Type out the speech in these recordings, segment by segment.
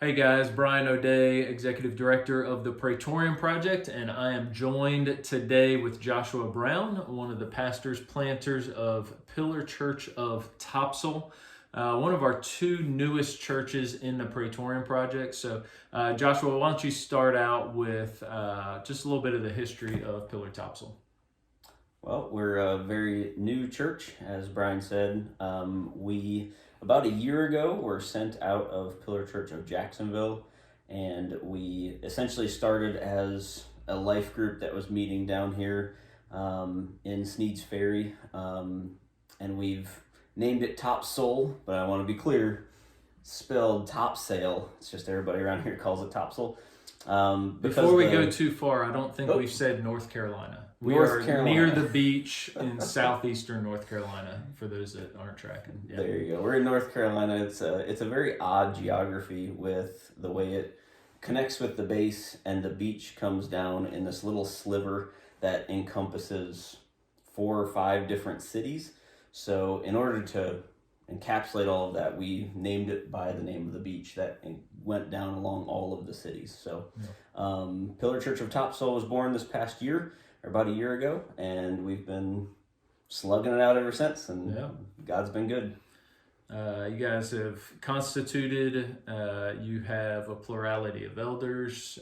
Hey guys, Brian O'Day, Executive Director of the Praetorian Project, and I am joined today with Joshua Brown, one of the pastors, planters of Pillar Church of Topsail, one of our two newest churches in the Praetorian Project. So, Joshua, why don't you start out with just a little bit of the history of Pillar Topsail? Well, we're a very new church, as Brian said. About a year ago, were sent out of Pillar Church of Jacksonville, and we essentially started as a life group that was meeting down here in Sneed's Ferry, and we've named it Top Soul, but I want to be clear, spelled Topsail. It's just everybody around here calls it Topsail. Before we go too far, I don't think we've said North Carolina. We are near the beach in southeastern North Carolina, for those that aren't tracking. Yeah. There you go. We're in North Carolina. It's a very odd geography with the way it connects with the base, and the beach comes down in this little sliver that encompasses 4 or 5 different cities. So in order to encapsulate all of that, we named it by the name of the beach that went down along all of the cities. So Pillar Church of Topsail was born this past year, or about a year ago, and we've been slugging it out ever since, and God's been good. You guys have constituted, you have a plurality of elders.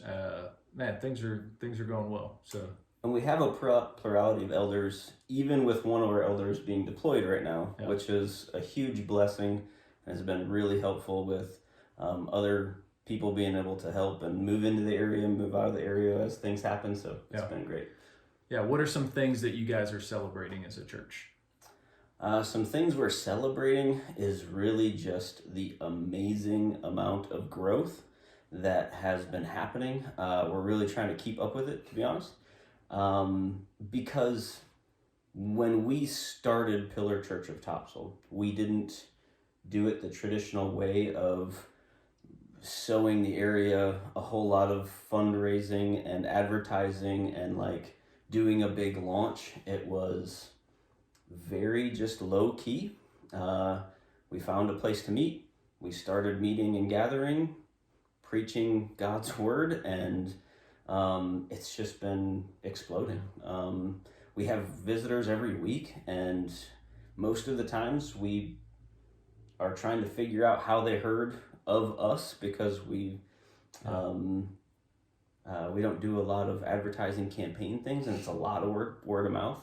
Man, things are going well. And we have a plurality of elders, even with one of our elders being deployed right now, which is a huge blessing and has been really helpful with other people being able to help and move into the area, move out of the area as things happen. So it's been great. Yeah, what are some things that you guys are celebrating as a church? Some things we're celebrating is really just the amazing amount of growth that has been happening. We're really trying to keep up with it, to be honest. Because when we started Pillar Church of Topsail, we didn't do it the traditional way of sowing the area a whole lot of fundraising and advertising and doing a big launch. It was very just low key. We found a place to meet. We started meeting and gathering, preaching God's word, and it's just been exploding. We have visitors every week, and most of the times we are trying to figure out how they heard of us, because we don't do a lot of advertising campaign things, and it's a lot of word of mouth.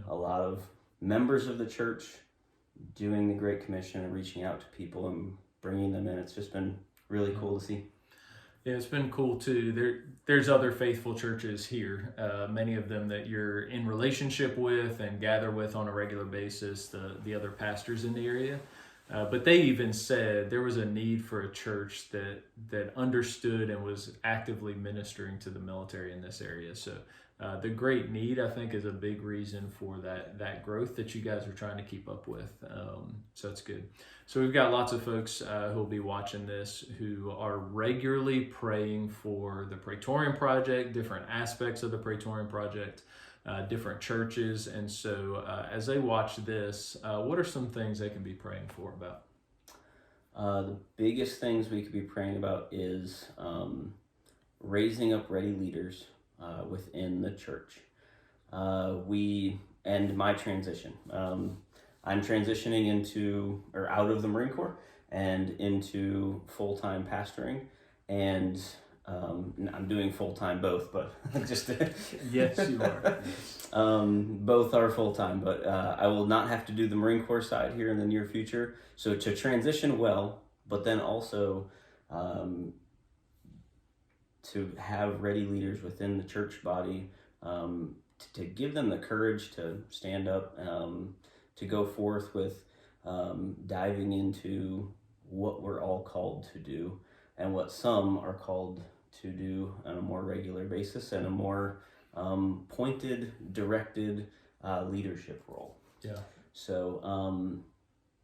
A lot of members of the church doing the Great Commission and reaching out to people and bringing them in. It's just been really cool to see. Yeah, it's been cool too. There's other faithful churches here, many of them that you're in relationship with and gather with on a regular basis, the other pastors in the area. But they even said there was a need for a church that understood and was actively ministering to the military in this area. So the great need, I think, is a big reason for that growth that you guys are trying to keep up with. So it's good. So we've got lots of folks who will be watching this who are regularly praying for the Praetorian Project, different aspects of the Praetorian Project, different churches. And so as they watch this, what are some things they can be praying for about? The biggest things we could be praying about is raising up ready leaders within the church. And my transition. I'm transitioning into, or out of the Marine Corps and into full-time pastoring, and I'm doing full-time both, but just yes, you are. Both are full-time, but I will not have to do the Marine Corps side here in the near future. So to transition well, but then also to have ready leaders within the church body, to give them the courage to stand up, to go forth with diving into what we're all called to do, and what some are called to do on a more regular basis, and a more pointed, directed leadership role. Yeah. So,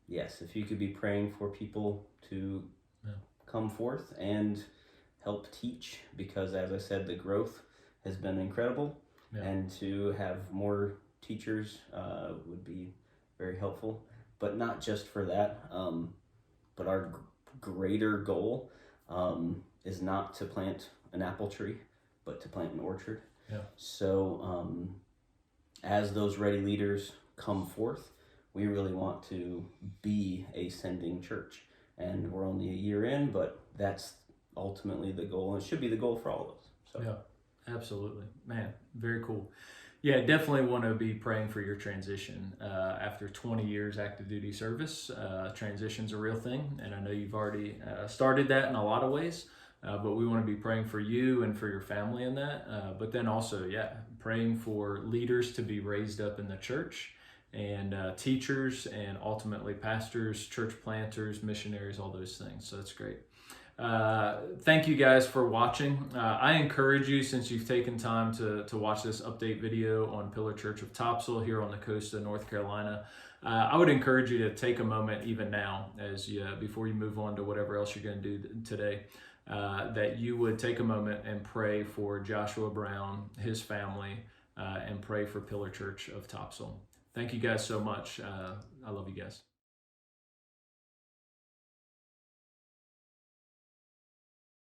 yes, if you could be praying for people to come forth and help teach, because as I said, the growth has been incredible, and to have more teachers would be very helpful. But not just for that, but our greater goal is not to plant an apple tree, but to plant an orchard. Yeah. So as those ready leaders come forth, we really want to be a sending church. And we're only a year in, but that's ultimately the goal, and it should be the goal for all of us. So. Yeah, absolutely. Man, very cool. Yeah, definitely want to be praying for your transition. After 20 years active duty service, transition's a real thing, and I know you've already started that in a lot of ways, but we want to be praying for you and for your family in that. But then also, yeah, praying for leaders to be raised up in the church, and teachers, and ultimately pastors, church planters, missionaries, all those things. So that's great. Thank you guys for watching. I encourage you, since you've taken time to watch this update video on Pillar Church of Topsail here on the coast of North Carolina, I would encourage you to take a moment even now, as before you move on to whatever else you're going to do today, that you would take a moment and pray for Joshua Brown, his family, and pray for Pillar Church of Topsail. Thank you guys so much. I love you guys.